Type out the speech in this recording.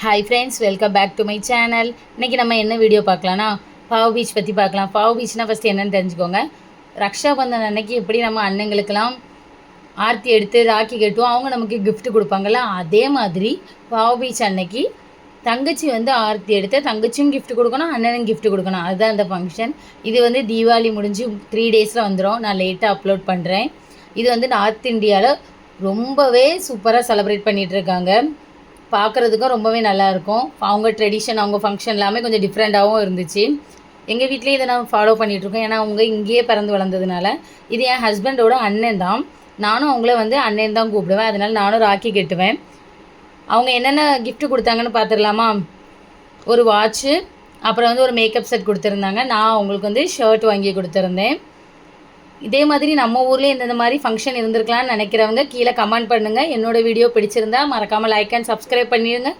Hi friends, welcome back to my channel. இன்றைக்கி நம்ம என்ன வீடியோ பார்க்கலான்னா, பாவ் பீச் பற்றி பார்க்கலாம். பாவ் பீச்னால் ஃபஸ்ட்டு என்னென்னு தெரிஞ்சுக்கோங்க. ரக்ஷாபந்தன் அன்னைக்கு எப்படி நம்ம அண்ணங்களுக்கெல்லாம் ஆர்த்தி எடுத்து ராக்கி கட்டுவோம், அவங்க நமக்கு கிஃப்ட் கொடுப்பாங்கள்ல, அதே மாதிரி பாவ் பீச் அன்னைக்கு தங்கச்சி வந்து ஆர்த்தி எடுத்து தங்கச்சியும் கிஃப்ட் கொடுக்கணும், அண்ணனும் கிஃப்ட் கொடுக்கணும். அதுதான் அந்த ஃபங்க்ஷன். இது வந்து தீபாவளி முடிஞ்சு 3 டேஸில் வந்துடும். நான் லேட்டாக அப்லோட் பண்ணுறேன். இது வந்து நார்த் இந்தியாவில் ரொம்பவே சூப்பராக செலிப்ரேட் பண்ணிகிட்ருக்காங்க. பார்க்குறதுக்கும் ரொம்பவே நல்லாயிருக்கும். அவங்க ட்ரெடிஷன், அவங்க ஃபங்க்ஷன் எல்லாமே கொஞ்சம் டிஃப்ரெண்ட்டாகவும் இருந்துச்சு. எங்கள் வீட்லேயும் இதை நான் ஃபாலோ பண்ணிகிட்ருக்கோம். ஏன்னா அவங்க இங்கேயே பிறந்து வளர்ந்ததுனால. இது என் ஹஸ்பண்டோட அண்ணன் தான். நானும் அவங்கள வந்து அண்ணன் தான் கூப்பிடுவேன். அதனால் நானும் ராக்கி கட்டுவேன். அவங்க என்னென்ன கிஃப்ட் கொடுத்தாங்கன்னு பார்த்துடலாமா? ஒரு வாட்ச்சு, அப்புறம் வந்து ஒரு மேக்கப் செட் கொடுத்துருந்தாங்க. நான் அவங்களுக்கு வந்து ஷர்ட் வாங்கி கொடுத்துருந்தேன். இதே மாதிரி நம்ம ஊர்லேயே இந்த மாதிரி ஃபங்க்ஷன் இருந்திருக்கலாம்னு நினைக்கிறவங்க கீழே கமெண்ட் பண்ணுங்கள். என்னோடய வீடியோ பிடிச்சிருந்தா மறக்காமல் லைக் அண்ட் சப்ஸ்கிரைப் பண்ணிடுங்க.